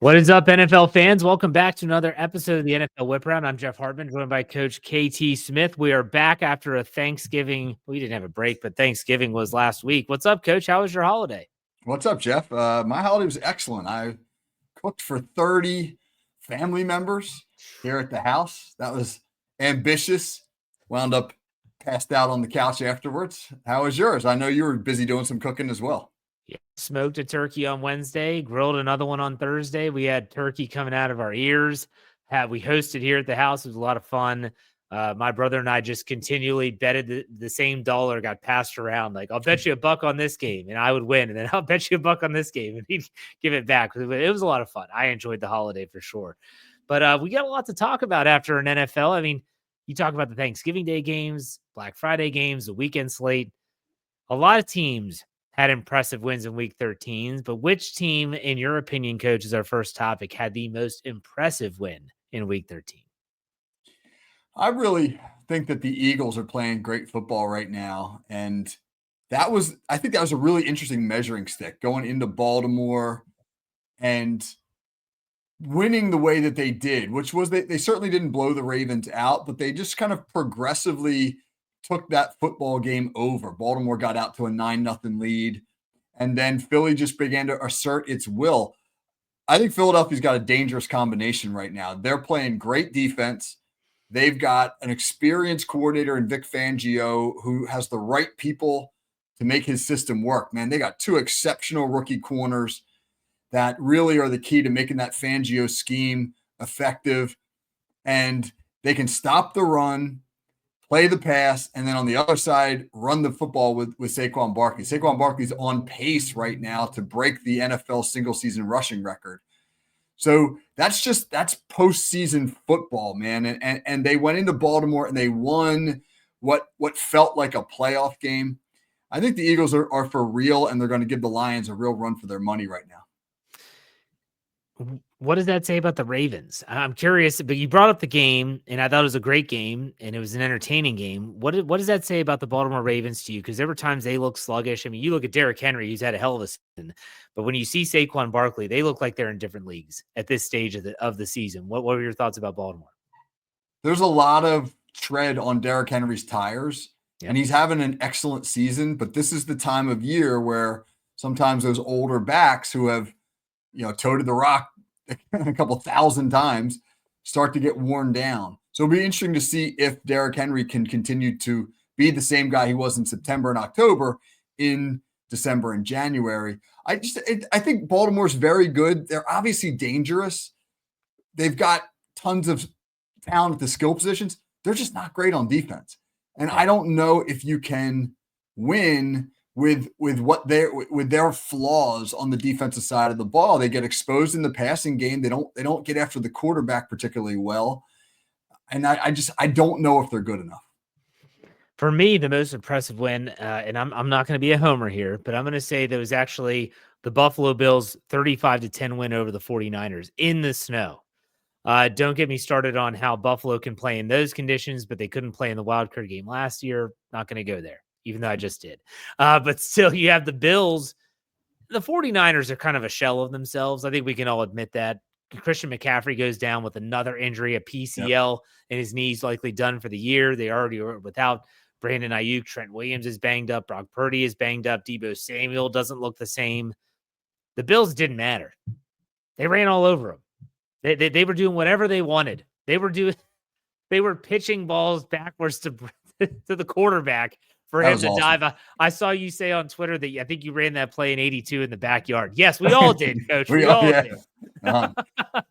What is up, NFL fans? Welcome back to another episode of the NFL Whip Round. I'm Jeff Hartman, joined by Coach KT Smith. We are back after a Thanksgiving. We didn't have a break, but Thanksgiving was last week. What's up, Coach? How was your holiday? What's up, Jeff? My holiday was excellent. I cooked for 30 family members here at the house. That was ambitious. Wound up passed out on the couch afterwards. How was yours? I know you were busy doing some cooking as well. Yeah, smoked a turkey on Wednesday, grilled another one on Thursday. We had turkey coming out of our ears. We hosted here at the house. It was a lot of fun. My brother and I just continually betted the same dollar, got passed around. Like, I'll bet you $1 on this game, and I would win. And then I'll bet you $1 on this game, and he'd give it back. It was a lot of fun. I enjoyed the holiday for sure. But we got a lot to talk about after an NFL. I mean, you talk about the Thanksgiving Day games, Black Friday games, the weekend slate. A lot of teams had impressive wins in Week 13, but which team, in your opinion, Coach, is our first topic, had the most impressive win in Week 13? I really think that the Eagles are playing great football right now. And I think that was a really interesting measuring stick going into Baltimore and winning the way that they did, which was they certainly didn't blow the Ravens out, but they just kind of progressively took that football game over. Baltimore got out to a 9-0 lead, and then Philly just began to assert its will. I think Philadelphia's got a dangerous combination right now. They're playing great defense. They've got an experienced coordinator in Vic Fangio who has the right people to make his system work. Man, they got two exceptional rookie corners that really are the key to making that Fangio scheme effective. And they can stop the run, play the pass, and then on the other side, run the football with Saquon Barkley. Saquon Barkley's on pace right now to break the NFL single-season rushing record. So that's postseason football, man. And they went into Baltimore and they won what felt like a playoff game. I think the Eagles are for real, and they're going to give the Lions a real run for their money right now. What does that say about the Ravens? I'm curious, but you brought up the game, and I thought it was a great game, and it was an entertaining game. What does that say about the Baltimore Ravens to you? Because there were times they look sluggish. I mean, you look at Derrick Henry, he's had a hell of a season, but when you see Saquon Barkley, they look like they're in different leagues at this stage of the season. What were your thoughts about Baltimore? There's a lot of tread on Derrick Henry's tires, and he's having an excellent season, but this is the time of year where sometimes those older backs who have, toted the rock a couple thousand times start to get worn down. So it'll be interesting to see if Derrick Henry can continue to be the same guy he was in September and October in December and January. I think Baltimore's very good. They're obviously dangerous. They've got tons of talent at the skill positions. They're just not great on defense. And I don't know if you can win with their flaws on the defensive side of the ball. They get exposed in the passing game. They don't get after the quarterback particularly well. And I don't know if they're good enough. For me, the most impressive win, and I'm not going to be a homer here, but I'm going to say that was actually the Buffalo Bills 35-10 win over the 49ers in the snow. Don't get me started on how Buffalo can play in those conditions, but they couldn't play in the wild card game last year. Not going to go there, even though I just did. But still, you have the Bills. The 49ers are kind of a shell of themselves. I think we can all admit that. Christian McCaffrey goes down with another injury, a PCL, and his knee's likely done for the year. They already are without Brandon Ayuk. Trent Williams is banged up. Brock Purdy is banged up. Deebo Samuel doesn't look the same. The Bills didn't matter. They ran all over them. They were doing whatever they wanted. They were pitching balls backwards to the quarterback for him to awesome. dive. I saw you say on Twitter that I think you ran that play in 82 in the backyard. Yes, we all did, Coach. we all did. Uh-huh.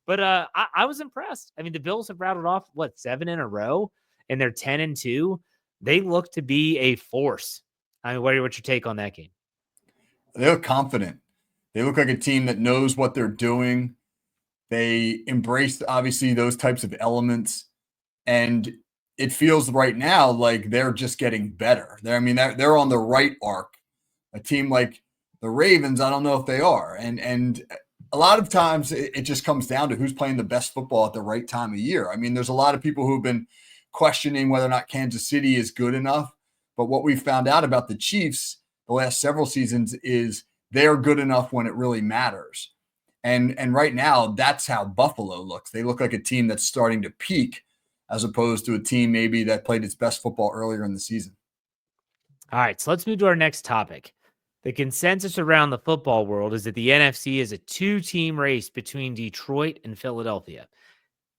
But I was impressed. I mean, the Bills have rattled off 7 in a row, and they're 10-2. They look to be a force. I mean, what's your take on that game? They look confident. They look like a team that knows what they're doing. They embrace, obviously, those types of elements. And it feels right now like they're just getting better. They're on the right arc. A team like the Ravens, I don't know if they are. And a lot of times it just comes down to who's playing the best football at the right time of year. I mean, there's a lot of people who've been questioning whether or not Kansas City is good enough. But what we found out about the Chiefs the last several seasons is they're good enough when it really matters. And right now, that's how Buffalo looks. They look like a team that's starting to peak as opposed to a team maybe that played its best football earlier in the season. All right, so let's move to our next topic. The consensus around the football world is that the NFC is a two-team race between Detroit and Philadelphia.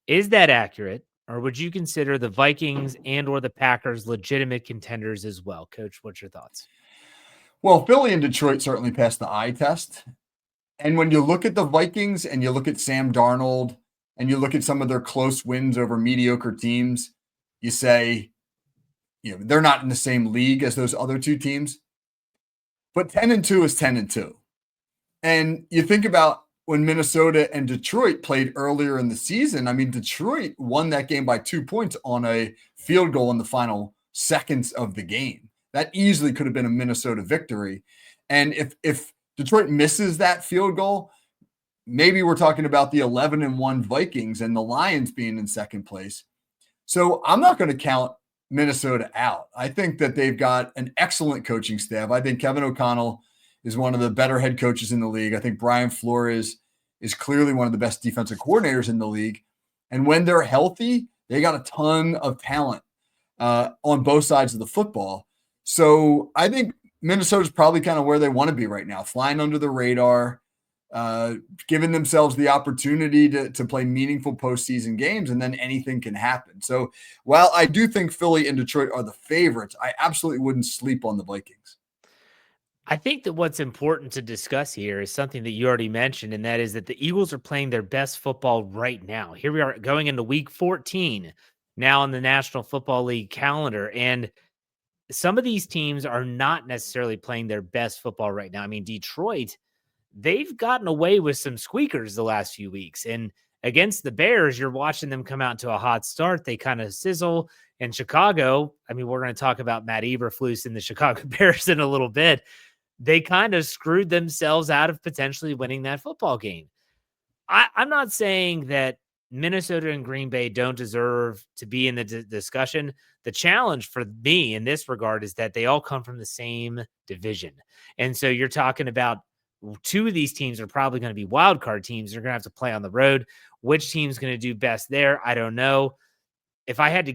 Is that accurate, or would you consider the Vikings and or the Packers legitimate contenders as well? Coach, what's your thoughts? Well, Philly and Detroit certainly passed the eye test. And when you look at the Vikings and you look at Sam Darnold and you look at some of their close wins over mediocre teams, you say, they're not in the same league as those other two teams. But 10-2 is 10-2. And you think about when Minnesota and Detroit played earlier in the season. I mean, Detroit won that game by 2 points on a field goal in the final seconds of the game. That easily could have been a Minnesota victory. And if Detroit misses that field goal, maybe we're talking about the 11-1 Vikings and the Lions being in second place. So I'm not going to count Minnesota out. I think that they've got an excellent coaching staff. I think Kevin O'Connell is one of the better head coaches in the league. I think Brian Flores is clearly one of the best defensive coordinators in the league. And when they're healthy, they got a ton of talent on both sides of the football. So I think Minnesota's probably kind of where they want to be right now, flying under the radar, giving themselves the opportunity to play meaningful postseason games, and then anything can happen. So while I do think Philly and Detroit are the favorites, I absolutely wouldn't sleep on the Vikings. I think that what's important to discuss here is something that you already mentioned, and that is that the Eagles are playing their best football right now. Here we are going into week 14 now on the National Football League calendar. And some of these teams are not necessarily playing their best football right now. I mean, Detroit, they've gotten away with some squeakers the last few weeks. And against the Bears, you're watching them come out to a hot start. They kind of sizzle. And Chicago, I mean, we're going to talk about Matt Eberflus and the Chicago Bears in a little bit. They kind of screwed themselves out of potentially winning that football game. I'm not saying that Minnesota and Green Bay don't deserve to be in the discussion. The challenge for me in this regard is that they all come from the same division. And so you're talking about two of these teams are probably going to be wild card teams. They're going to have to play on the road. Which team's going to do best there? I don't know. If I had to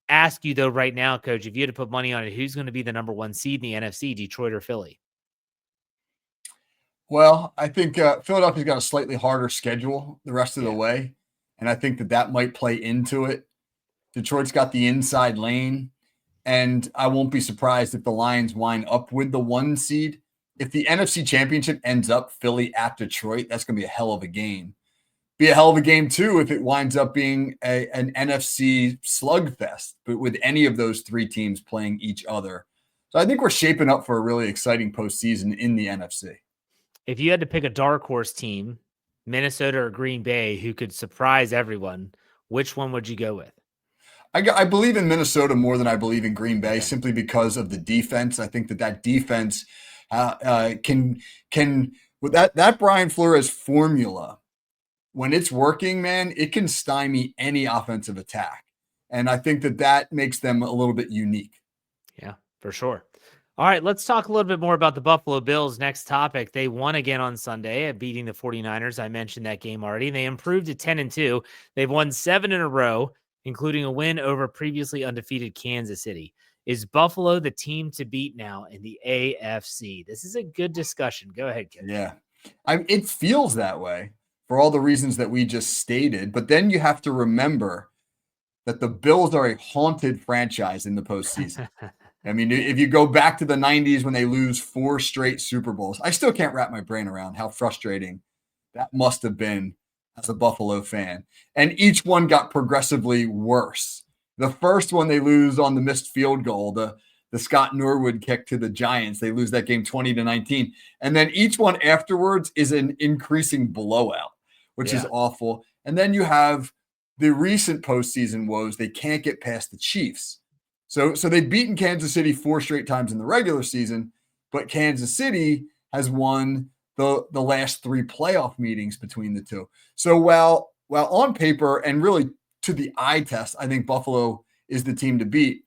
ask you, though, right now, Coach, if you had to put money on it, who's going to be the number one seed in the NFC, Detroit or Philly? Well, I think Philadelphia's got a slightly harder schedule the rest of the way, and I think that might play into it. Detroit's got the inside lane, and I won't be surprised if the Lions wind up with the 1 seed. If the NFC Championship ends up Philly at Detroit, that's going to be a hell of a game. Be a hell of a game, too, if it winds up being an NFC slugfest, but with any of those three teams playing each other. So I think we're shaping up for a really exciting postseason in the NFC. If you had to pick a dark horse team, Minnesota or Green Bay, who could surprise everyone, which one would you go with? I believe in Minnesota more than I believe in Green Bay, simply because of the defense. I think that defense can with that Brian Flores formula, when it's working, man, it can stymie any offensive attack. And I think that makes them a little bit unique. Yeah, for sure. All right, let's talk a little bit more about the Buffalo Bills. Next topic. They won again on Sunday at beating the 49ers. I mentioned that game already. They improved to 10-2. They've won 7 in a row, including a win over previously undefeated Kansas City. Is Buffalo the team to beat now in the AFC? This is a good discussion. Go ahead, Coach. Yeah. It feels that way for all the reasons that we just stated. But then you have to remember that the Bills are a haunted franchise in the postseason. I mean, if you go back to the 90s when they lose 4 straight Super Bowls, I still can't wrap my brain around how frustrating that must have been as a Buffalo fan. And each one got progressively worse. The first one they lose on the missed field goal, the Scott Norwood kick to the Giants. They lose that game 20-19. And then each one afterwards is an increasing blowout, which is awful. And then you have the recent postseason woes. They can't get past the Chiefs. So they've beaten Kansas City 4 straight times in the regular season, but Kansas City has won the last 3 playoff meetings between the two. So while on paper and really to the eye test, I think Buffalo is the team to beat,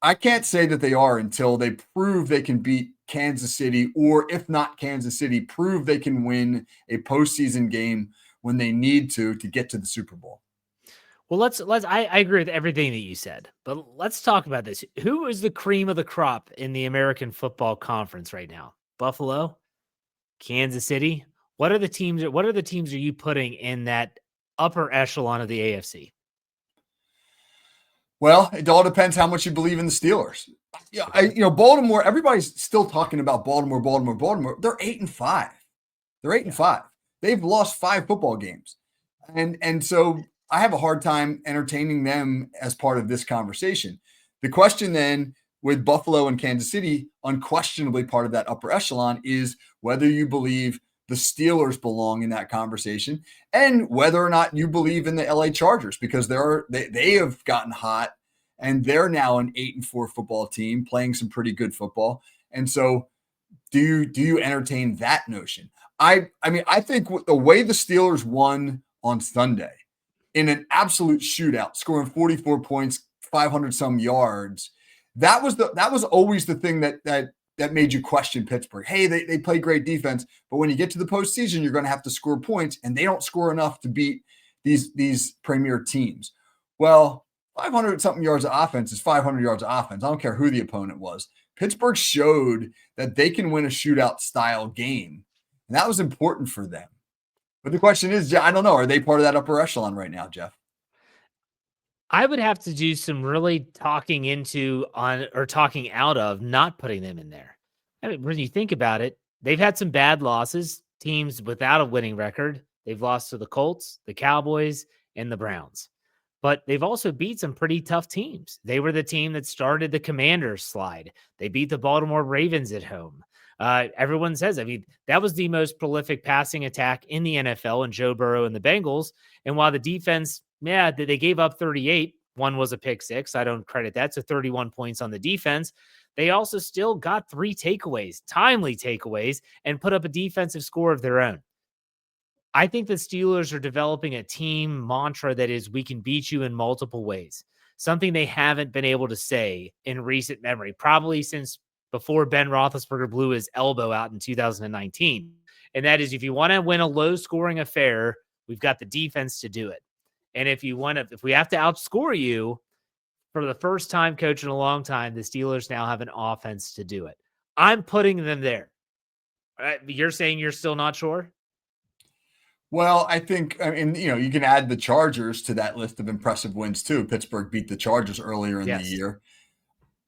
I can't say that they are until they prove they can beat Kansas City, or if not Kansas City, prove they can win a postseason game when they need to get to the Super Bowl. Well, I agree with everything that you said, but let's talk about this. Who is the cream of the crop in the American Football Conference right now? Buffalo, Kansas City. What are the teams are you putting in that upper echelon of the AFC? Well, it all depends how much you believe in the Steelers. Baltimore, everybody's still talking about Baltimore. They're 8-5. They're 8-5. They've lost 5 football games. And so I have a hard time entertaining them as part of this conversation. The question then with Buffalo and Kansas City, unquestionably part of that upper echelon, is whether you believe the Steelers belong in that conversation and whether or not you believe in the LA Chargers, because they have gotten hot and they're now an 8-4 football team playing some pretty good football. And so do you entertain that notion? I mean, I think the way the Steelers won on Sunday in an absolute shootout, scoring 44 points, 500 some yards, that was always the thing that made you question Pittsburgh. Hey, they play great defense, but when you get to the postseason, you're going to have to score points, and they don't score enough to beat these premier teams. Well, 500 something yards of offense is 500 yards of offense. I don't care who the opponent was. Pittsburgh showed that they can win a shootout style game, and that was important for them. But the question is, I don't know, are they part of that upper echelon right now, Jeff? I would have to do some really talking out of not putting them in there. I mean, when you think about it, they've had some bad losses, teams without a winning record. They've lost to the Colts, the Cowboys, and the Browns. But they've also beat some pretty tough teams. They were the team that started the Commanders slide. They beat the Baltimore Ravens at home. Everyone says, I mean, that was the most prolific passing attack in the NFL, and Joe Burrow and the Bengals. And while the defense, they gave up 38. One was a pick six. I don't credit that. So 31 points on the defense. They also still got 3 takeaways, timely takeaways, and put up a defensive score of their own. I think the Steelers are developing a team mantra that is, we can beat you in multiple ways. Something they haven't been able to say in recent memory, probably since before Ben Roethlisberger blew his elbow out in 2019. And that is, if you want to win a low scoring affair, we've got the defense to do it. And if we have to outscore you, for the first time, coach, in a long time, the Steelers now have an offense to do it. I'm putting them there. You're saying you're still not sure? Well, I think, you can add the Chargers to that list of impressive wins too. Pittsburgh beat the Chargers earlier in the year.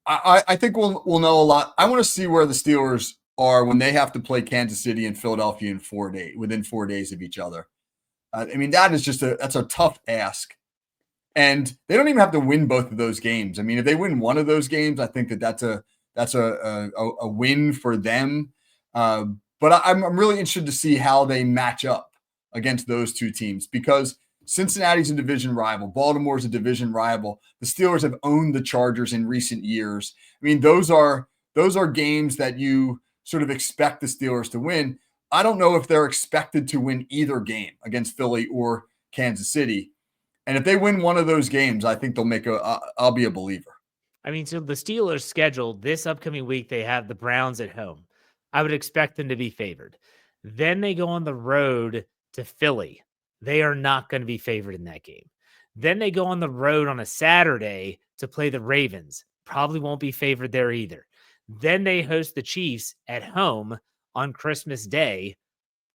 I think we'll know a lot. I want to see where the Steelers are when they have to play Kansas City and Philadelphia within 4 days of each other. That's a tough ask. And they don't even have to win both of those games. I mean, if they win one of those games, I think that's a win for them. But I'm really interested to see how they match up against those two teams, because Cincinnati's a division rival. Baltimore's a division rival. The Steelers have owned the Chargers in recent years. I mean, those are games that you sort of expect the Steelers to win. I don't know if they're expected to win either game against Philly or Kansas City. And if they win one of those games, I think I'll be a believer. I mean, so the Steelers schedule this upcoming week, they have the Browns at home. I would expect them to be favored. Then they go on the road to Philly. They are not going to be favored in that game. Then they go on the road on a Saturday to play the Ravens. Probably won't be favored there either. Then they host the Chiefs at home on Christmas Day.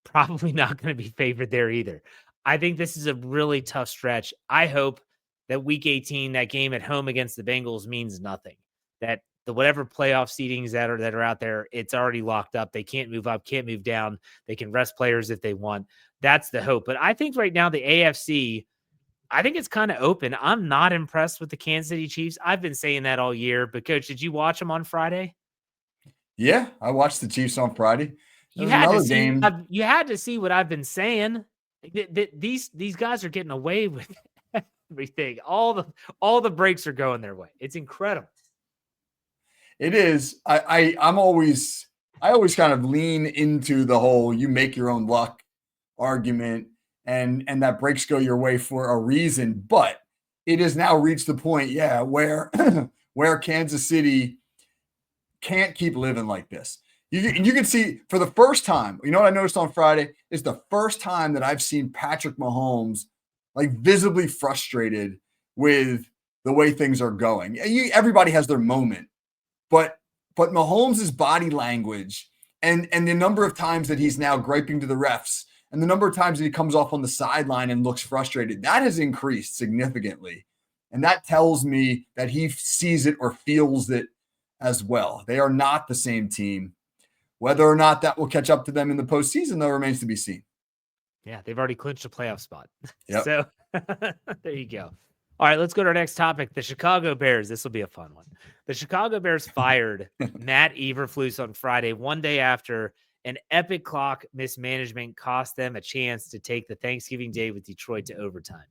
Probably not going to be favored there either. I think this is a really tough stretch. I hope that week 18, that game at home against the Bengals, means nothing. That the whatever playoff seedings that are out there, it's already locked up. They can't move up, can't move down. They can rest players if they want. That's the hope. But I think right now the AFC, I think it's kind of open. I'm not impressed with the Kansas City Chiefs. I've been saying that all year. But, Coach, did you watch them on Friday? Yeah, I watched the Chiefs on Friday. You had to see what I've been saying. These guys are getting away with everything. All the breaks are going their way. It's incredible. It is. I always kind of lean into the whole you make your own luck argument, and that breaks go your way for a reason. But it has now reached the point, where where Kansas City can't keep living like this. You can see for the first time, you know what I noticed on Friday is the first time that I've seen Patrick Mahomes like visibly frustrated with the way things are going. Everybody has their moment, but Mahomes' body language and the number of times that he's now griping to the refs and the number of times that he comes off on the sideline and looks frustrated, that has increased significantly. And that tells me that he sees it or feels it as well. They are not the same team. Whether or not that will catch up to them in the postseason, though, remains to be seen. Yeah, they've already clinched a playoff spot. Yep. So there you go. All right, let's go to our next topic. The Chicago Bears. This will be a fun one. The Chicago Bears fired Matt Eberflus on Friday, one day after an epic clock mismanagement cost them a chance to take the Thanksgiving Day with Detroit to overtime.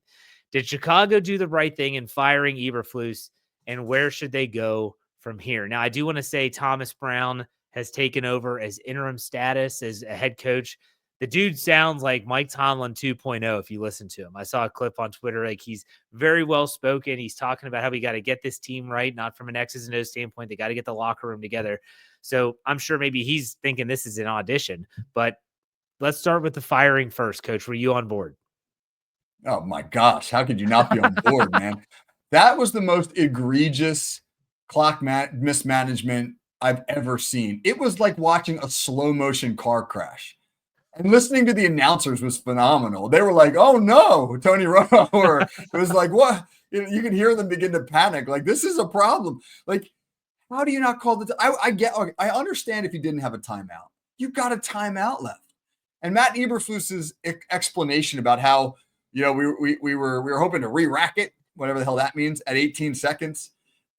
Did Chicago do the right thing in firing Eberflus, and where should they go from here? Now, I do want to say Thomas Brown has taken over as interim status as a head coach. The dude sounds like Mike Tomlin 2.0 if you listen to him. I saw a clip on Twitter. Like, he's very well spoken. He's talking about how we got to get this team right, not from an X's and O's standpoint. They got to get the locker room together. So I'm sure maybe he's thinking this is an audition. But let's start with the firing first, Coach. Were you on board? Oh, my gosh. How could you not be on board, man? That was the most egregious clock mismanagement I've ever seen. It was like watching a slow motion car crash. And listening to the announcers was phenomenal. They were like, "Oh no, Tony Romo," or it was like, "What?" You can hear them begin to panic. Like, this is a problem. Like, how do you not call the? I understand if you didn't have a timeout, you got a timeout left. And Matt Eberflus's explanation about how we were hoping to re-rack it, whatever the hell that means, at 18 seconds,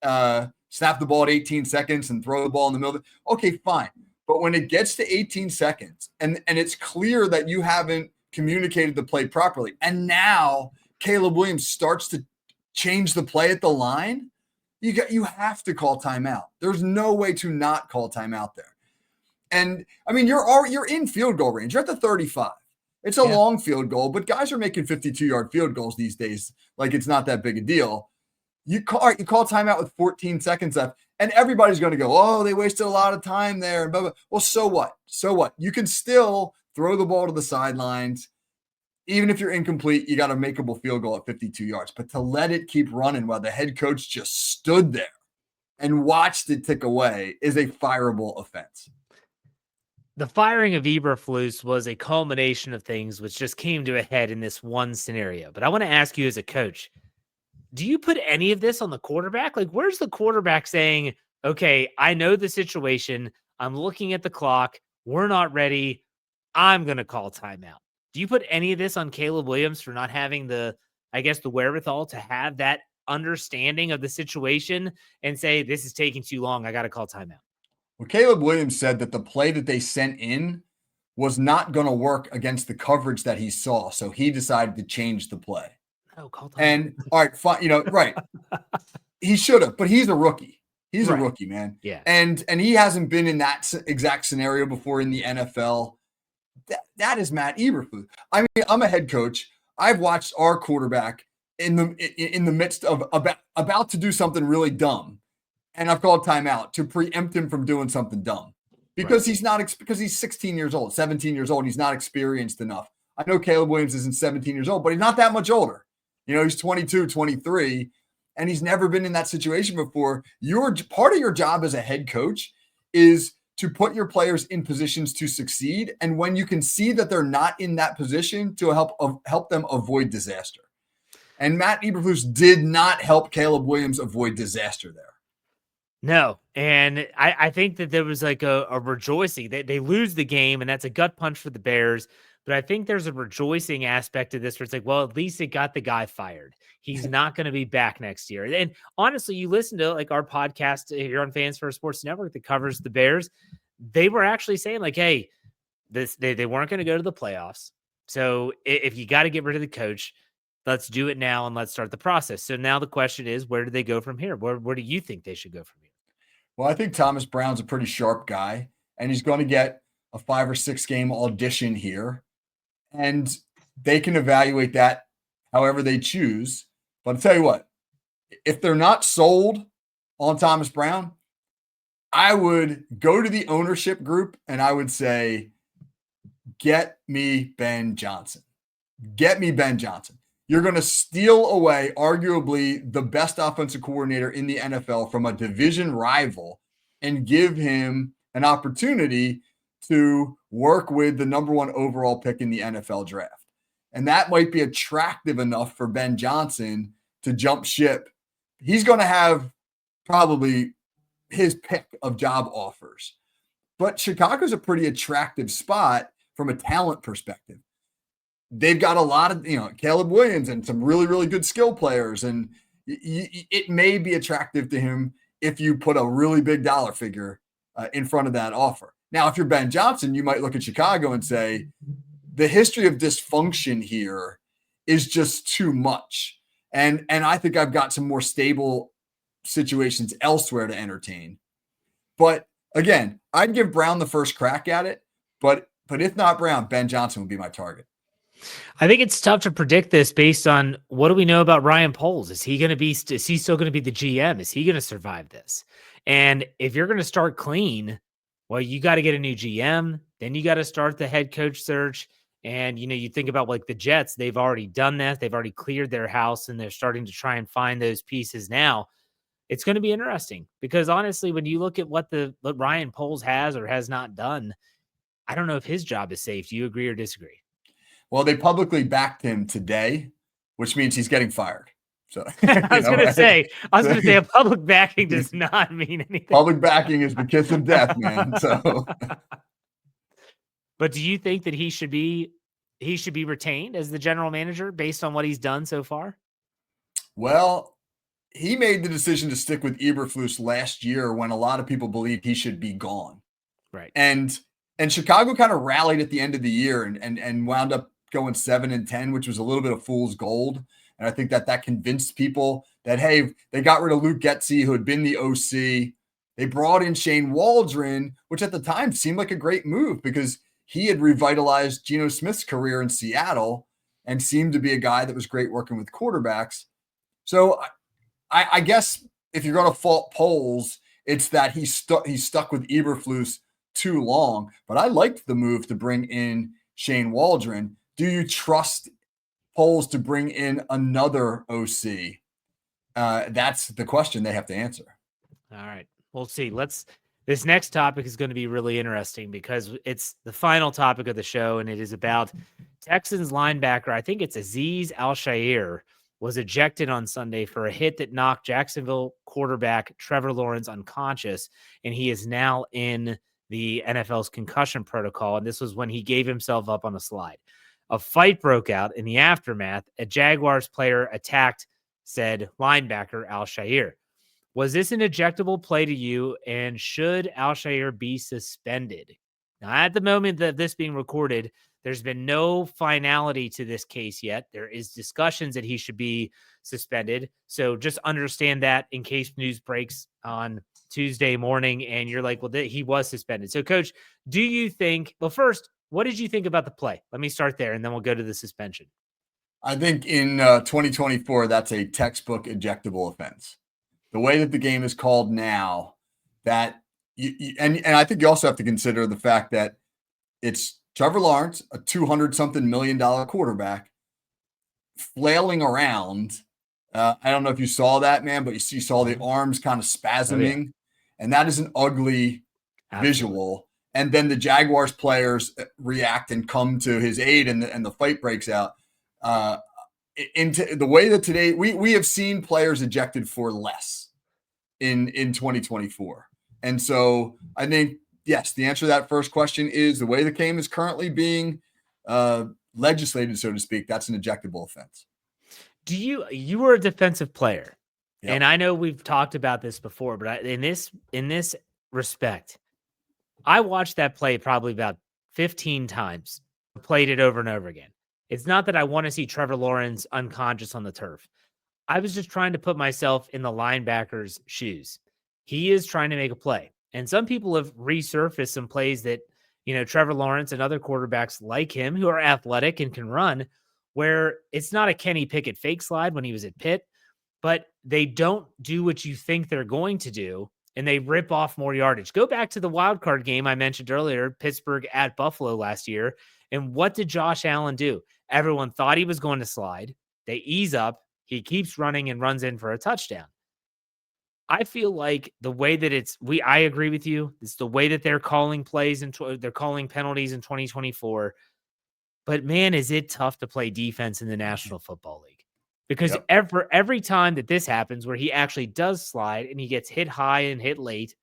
snap the ball at 18 seconds and throw the ball in the middle. Okay, fine. But when it gets to 18 seconds and it's clear that you haven't communicated the play properly, and now Caleb Williams starts to change the play at the line, you have to call timeout. There's no way to not call timeout there. And I mean, you're in field goal range. You're at the 35. It's a long field goal, but guys are making 52-yard field goals these days. Like, it's not that big a deal. You call timeout with 14 seconds left, and everybody's going to go, "Oh, they wasted a lot of time there." And blah, blah. Well, so what? So what? You can still throw the ball to the sidelines. Even if you're incomplete, you got a makeable field goal at 52 yards. But to let it keep running while the head coach just stood there and watched it tick away is a fireable offense. The firing of Eberflus was a culmination of things which just came to a head in this one scenario. But I want to ask you as a coach, do you put any of this on the quarterback? Like, where's the quarterback saying, "Okay, I know the situation. I'm looking at the clock. We're not ready. I'm going to call timeout." Do you put any of this on Caleb Williams for not having the wherewithal to have that understanding of the situation and say, "This is taking too long. I got to call timeout"? Well, Caleb Williams said that the play that they sent in was not going to work against the coverage that he saw. So he decided to change the play. Oh, call timeout. And all right, fine, right. He should have, but he's a rookie. He's Right. a rookie, man. Yeah. And he hasn't been in that exact scenario before in the NFL. That is Matt Eberflus. I mean, I'm a head coach. I've watched our quarterback in the midst of about to do something really dumb, and I've called timeout to preempt him from doing something dumb because he's 16 years old, 17 years old. And he's not experienced enough. I know Caleb Williams isn't 17 years old, but he's not that much older. He's 22, 23, and he's never been in that situation before. Part of your job as a head coach is to put your players in positions to succeed. And when you can see that they're not in that position, to help them avoid disaster. And Matt Eberflus did not help Caleb Williams avoid disaster there. No. And I think that there was like a rejoicing. They lose the game, and that's a gut punch for the Bears. But I think there's a rejoicing aspect to this where it's like, well, at least it got the guy fired. He's not going to be back next year. And honestly, you listen to like our podcast here on Fans First Sports Network that covers the Bears. They were actually saying like, hey, they weren't going to go to the playoffs. So if you got to get rid of the coach, let's do it now and let's start the process. So now the question is, where do they go from here? Where do you think they should go from here? Well, I think Thomas Brown's a pretty sharp guy, and he's going to get a 5 or 6 game audition here. And they can evaluate that however they choose. But I'll tell you what, if they're not sold on Thomas Brown, I would go to the ownership group and I would say, get me Ben Johnson. Get me Ben Johnson. You're going to steal away arguably the best offensive coordinator in the NFL from a division rival and give him an opportunity to work with the number one overall pick in the NFL draft. And that might be attractive enough for Ben Johnson to jump ship. He's going to have probably his pick of job offers. But Chicago's a pretty attractive spot from a talent perspective. They've got a lot of, Caleb Williams and some really, really good skill players. And it may be attractive to him if you put a really big dollar figure in front of that offer. Now, if you're Ben Johnson, you might look at Chicago and say, the history of dysfunction here is just too much. And I think I've got some more stable situations elsewhere to entertain. But again, I'd give Brown the first crack at it. But if not Brown, Ben Johnson would be my target. I think it's tough to predict this based on what do we know about Ryan Poles? Is he still going to be the GM? Is he going to survive this? And if you're going to start clean, well, you got to get a new GM. Then you got to start the head coach search. And, you think about like the Jets, they've already done that. They've already cleared their house and they're starting to try and find those pieces now. It's going to be interesting because honestly, when you look at what Ryan Poles has or has not done, I don't know if his job is safe. Do you agree or disagree? Well, they publicly backed him today, which means he's getting fired. So I was going to say a public backing does not mean anything. Public backing is the kiss of death, man. So, but do you think that he should be retained as the general manager based on what he's done so far? Well, he made the decision to stick with Eberflus last year when a lot of people believed he should be gone. Right. And Chicago kind of rallied at the end of the year and wound up going 7-10, which was a little bit of fool's gold. And I think that convinced people that, hey, they got rid of Luke Getsy, who had been the OC. They brought in Shane Waldron, which at the time seemed like a great move because he had revitalized Geno Smith's career in Seattle and seemed to be a guy that was great working with quarterbacks. So I guess if you're going to fault Poles, it's that he's stuck with Eberflus too long. But I liked the move to bring in Shane Waldron. Do you trust Poles to bring in another OC? That's the question they have to answer. All right. We'll see. This next topic is going to be really interesting because it's the final topic of the show, and it is about Texans linebacker. I think it's Azeez Al-Shaair was ejected on Sunday for a hit that knocked Jacksonville quarterback Trevor Lawrence unconscious, and he is now in the NFL's concussion protocol, and this was when he gave himself up on a slide. A fight broke out in the aftermath. A Jaguars player attacked said linebacker Al-Shaair. Was this an ejectable play to you, and should Al-Shaair be suspended? Now, at the moment that this being recorded, there's been no finality to this case yet. There is discussions that he should be suspended. So just understand that in case news breaks on Tuesday morning and you're like, well, he was suspended. So, Coach, do you think, well, first, what did you think about the play? Let me start there, and then we'll go to the suspension. I think in 2024, that's a textbook ejectable offense. The way that the game is called now, that and I think you also have to consider the fact that it's Trevor Lawrence, a $200-something million quarterback, flailing around. I don't know if you saw that, man, but you saw the arms kind of spasming, Oh, yeah. and that is an ugly visual. And then the Jaguars players react and come to his aid, and the fight breaks out. Into the way that today we have seen players ejected for less in 2024. And so I think, yes, the answer to that first question is the way the game is currently being legislated, so to speak, that's an ejectable offense. You were a defensive player, Yep. and I know we've talked about this before, but in this respect, I watched that play probably about 15 times, played it over and over again. It's not that I want to see Trevor Lawrence unconscious on the turf. I was just trying to put myself in the linebacker's shoes. He is trying to make a play. And some people have resurfaced some plays that, Trevor Lawrence and other quarterbacks like him who are athletic and can run, where it's not a Kenny Pickett fake slide when he was at Pitt, but they don't do what you think they're going to do. and they rip off more yardage. Go back to the wild card game I mentioned earlier, Pittsburgh at Buffalo last year. And what did Josh Allen do? Everyone thought he was going to slide. They ease up. He keeps running and runs in for a touchdown. I feel like the way that I agree with you. It's the way that they're calling plays and they're calling penalties in 2024. But man, is it tough to play defense in the National Football League, because Yep. every time that this happens where he actually does slide and he gets hit high and hit late,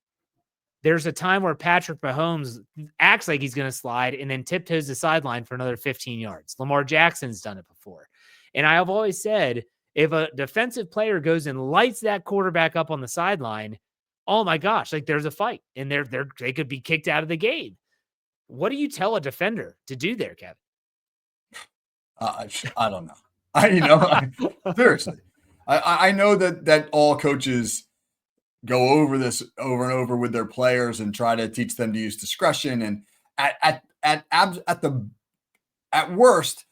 there's a time where Patrick Mahomes acts like he's going to slide and then tiptoes the sideline for another 15 yards. Lamar Jackson's done it before. And I have always said, if a defensive player goes and lights that quarterback up on the sideline, oh my gosh, like there's a fight and they could be kicked out of the game. What do you tell a defender to do there, Kevin? I don't know. Seriously, I know that all coaches go over this over and over with their players and try to teach them to use discretion. And at worst,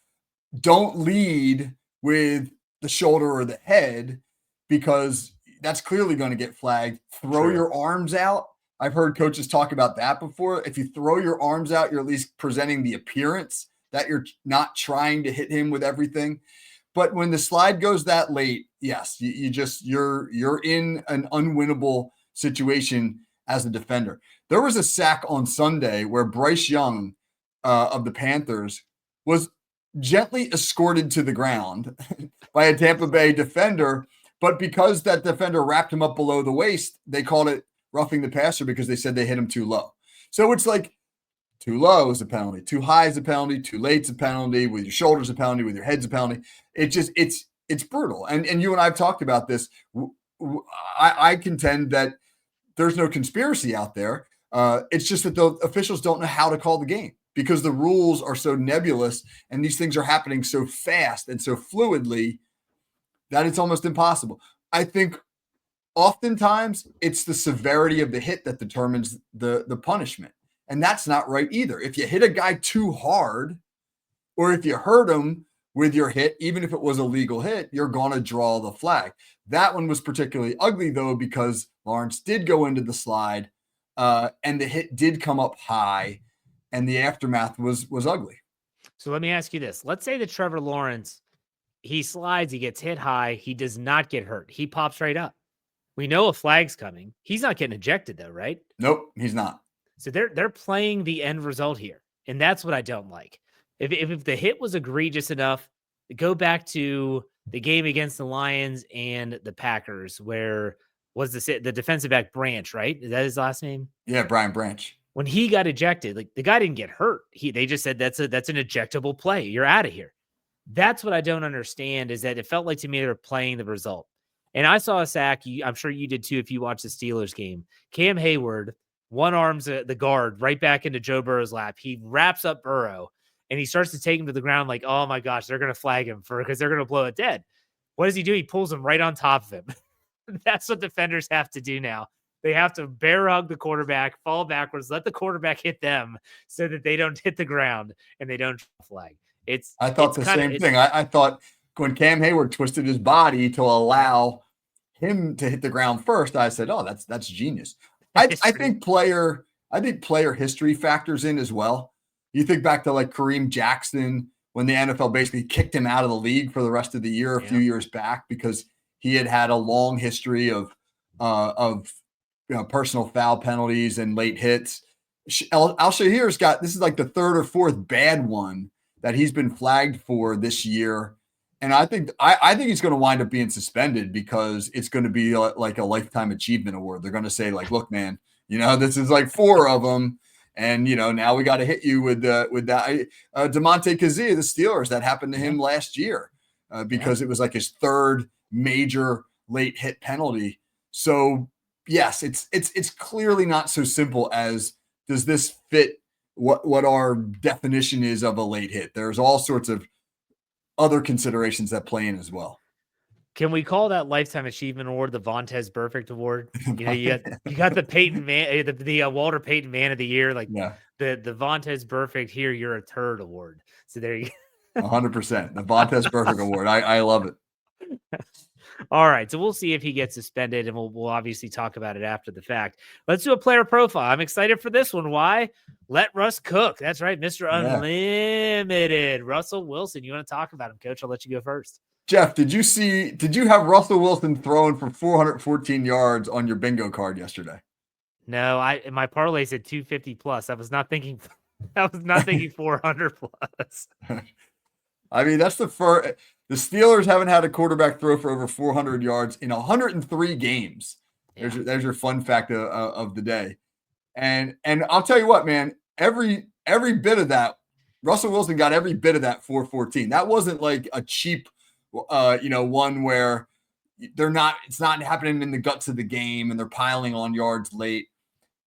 don't lead with the shoulder or the head, because that's clearly going to get flagged. Throw your arms out. I've heard coaches talk about that before. If you throw your arms out, you're at least presenting the appearance that you're not trying to hit him with everything. But when the slide goes that late, yes, you're in an unwinnable situation as a defender. There was a sack on Sunday where Bryce Young of the Panthers was gently escorted to the ground by a Tampa Bay defender, but because that defender wrapped him up below the waist, they called it roughing the passer because they said they hit him too low. So it's like, too low is a penalty, too high is a penalty, too late is a penalty, with your shoulders a penalty, with your head's a penalty. It's brutal. And you and I have talked about this. I contend that there's no conspiracy out there. It's just that the officials don't know how to call the game, because the rules are so nebulous and these things are happening so fast and so fluidly that it's almost impossible. I think oftentimes it's the severity of the hit that determines the punishment. And that's not right either. If you hit a guy too hard, or if you hurt him with your hit, even if it was a legal hit, you're going to draw the flag. That one was particularly ugly, though, because Lawrence did go into the slide and the hit did come up high, and the aftermath was ugly. So let me ask you this. Let's say that Trevor Lawrence, he slides, he gets hit high, he does not get hurt. He pops right up. We know a flag's coming. He's not getting ejected, though, right? Nope, he's not. So they're playing the end result here, and that's what I don't like. If the hit was egregious enough, go back to the game against the Lions and the Packers, where was the defensive back Branch, right? Is that his last name? Yeah, Brian Branch. When he got ejected, like the guy didn't get hurt. They just said that's an ejectable play. You're out of here. That's what I don't understand, is that it felt like to me they were playing the result. And I saw a sack. I'm sure you did too if you watched the Steelers game. Cam Hayward one arms the guard right back into Joe Burrow's lap. He wraps up Burrow and he starts to take him to the ground like, oh my gosh, they're going to flag him because they're going to blow it dead. What does he do? He pulls him right on top of him. That's what defenders have to do now. They have to bear hug the quarterback, fall backwards, let the quarterback hit them so that they don't hit the ground and they don't flag. I thought the same thing. I thought when Cam Hayward twisted his body to allow him to hit the ground first, I said, oh, that's genius. I think player history factors in as well. You think back to like Kareem Jackson when the NFL basically kicked him out of the league for the rest of the year a few years back because he had a long history of personal foul penalties and late hits. Al-Shahir's got, this is like the third or fourth bad one that he's been flagged for this year. And I think he's going to wind up being suspended because it's going to be like a lifetime achievement award. They're going to say like, look, man, this is like 4 of them. And, now we got to hit you with that. DeMonte Kazee, the Steelers, that happened to him last year because it was like his third major late hit penalty. So yes, it's clearly not so simple as, does this fit what our definition is of a late hit? There's all sorts of other considerations that play in as well. Can we call that lifetime achievement award the Vontaze Burfict Award? You got the Peyton Man, the Walter Payton Man of the Year, the Vontaze Burfict here. You're a turd award. So there you go. 100%. The Vontaze Burfict Award. I love it. All right, so we'll see if he gets suspended, and we'll obviously talk about it after the fact. Let's do a player profile. I'm excited for this one. Why? Let Russ cook. That's right, Mr. Yeah. Unlimited. Russell Wilson. You want to talk about him, Coach? I'll let you go first. Jeff, did you have Russell Wilson throwing for 414 yards on your bingo card yesterday? No, my parlay said 250 plus. I was not thinking 400 plus. I mean, that's the first. The Steelers haven't had a quarterback throw for over 400 yards in 103 games. Yeah. There's your fun fact of the day. And I'll tell you what, man, every bit of that, Russell Wilson got every bit of that 414. That wasn't like a cheap, one where it's not happening in the guts of the game and they're piling on yards late.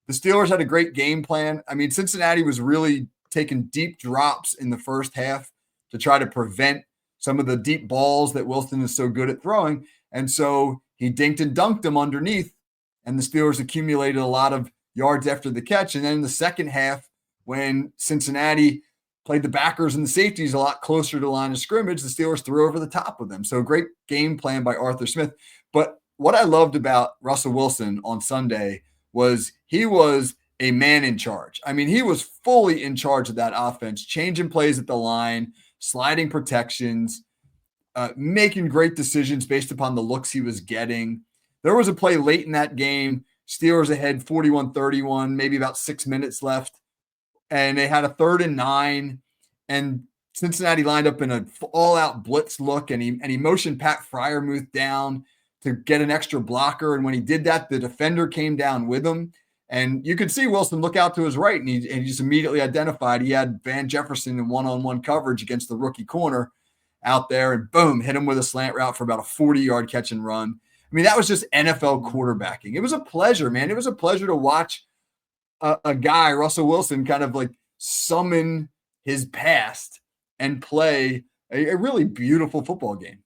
The Steelers had a great game plan. I mean, Cincinnati was really taking deep drops in the first half to try to prevent some of the deep balls that Wilson is so good at throwing. And so he dinked and dunked them underneath, and the Steelers accumulated a lot of yards after the catch. And then in the second half, when Cincinnati played the backers and the safeties a lot closer to the line of scrimmage, the Steelers threw over the top of them. So great game plan by Arthur Smith. But what I loved about Russell Wilson on Sunday was he was a man in charge. I mean, he was fully in charge of that offense, changing plays at the line, sliding protections, making great decisions based upon the looks he was getting. There was a play late in that game, Steelers ahead 41-31, maybe about 6 minutes left, and they had a 3rd and 9, and Cincinnati lined up in an all-out blitz look, and he motioned Pat Freiermuth down to get an extra blocker, and when he did that, the defender came down with him, and you could see Wilson look out to his right, and he just immediately identified he had Van Jefferson in one-on-one coverage against the rookie corner out there, and boom, hit him with a slant route for about a 40-yard catch and run. I mean, that was just NFL quarterbacking. It was a pleasure, man. It was a pleasure to watch a guy, Russell Wilson, kind of like summon his past and play a really beautiful football game.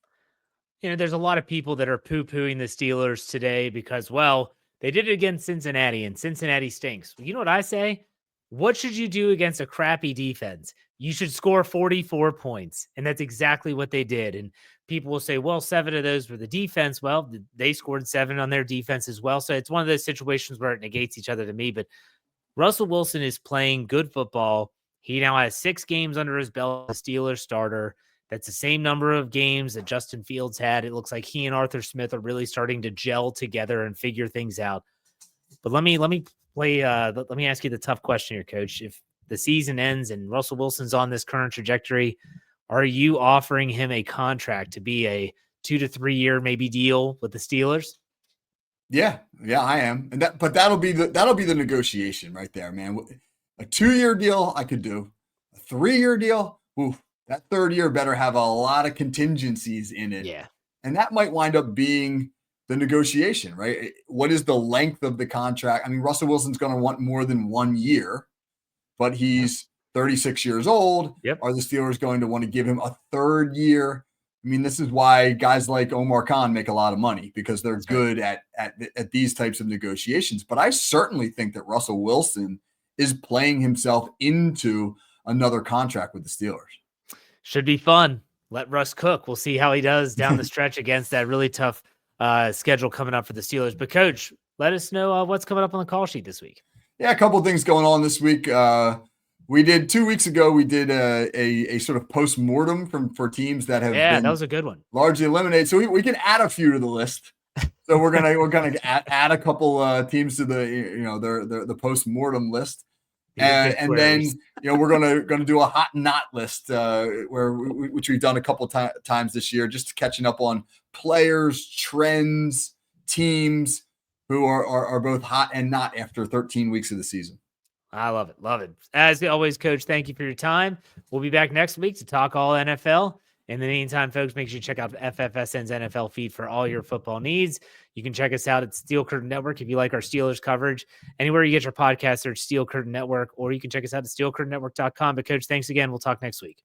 There's a lot of people that are poo-pooing the Steelers today because, well, they did it against Cincinnati, and Cincinnati stinks. You know what I say? What should you do against a crappy defense? You should score 44 points, and that's exactly what they did. And people will say, well, 7 of those were the defense. Well, they scored 7 on their defense as well. So it's one of those situations where it negates each other to me. But Russell Wilson is playing good football. He now has 6 games under his belt, the Steelers starter. That's the same number of games that Justin Fields had. It looks like he and Arthur Smith are really starting to gel together and figure things out. But let me ask you the tough question here, Coach. If the season ends and Russell Wilson's on this current trajectory, are you offering him a contract to be a 2 to 3 year maybe deal with the Steelers? Yeah, I am. But that'll be the negotiation right there, man. A 2-year deal I could do. A 3-year deal, oof. That 3rd year better have a lot of contingencies in it. Yeah. And that might wind up being the negotiation, right? What is the length of the contract? I mean, Russell Wilson's going to want more than 1 year, but he's 36 years old. Yep. Are the Steelers going to want to give him a 3rd year? I mean, this is why guys like Omar Khan make a lot of money, because they're good at these types of negotiations. But I certainly think that Russell Wilson is playing himself into another contract with the Steelers. Should be fun. Let Russ cook. We'll see how he does down the stretch against that really tough schedule coming up for the Steelers. But, Coach, let us know what's coming up on the call sheet this week. Yeah, a couple of things going on this week. We did 2 weeks ago. We did a sort of post-mortem for teams that have been that was a good one, largely eliminated. So we can add a few to the list. So we're gonna add a couple teams to the post-mortem list. And then we're gonna do a hot and not list which we've done a couple times this year, just catching up on players, trends, teams who are both hot and not after 13 weeks of the season. I love it. Love it. As always, Coach, thank you for your time. We'll be back next week to talk all NFL. In the meantime, folks, make sure you check out FFSN's NFL feed for all your football needs. You can check us out at Steel Curtain Network if you like our Steelers coverage. Anywhere you get your podcast, search Steel Curtain Network, or you can check us out at steelcurtainnetwork.com. But, Coach, thanks again. We'll talk next week.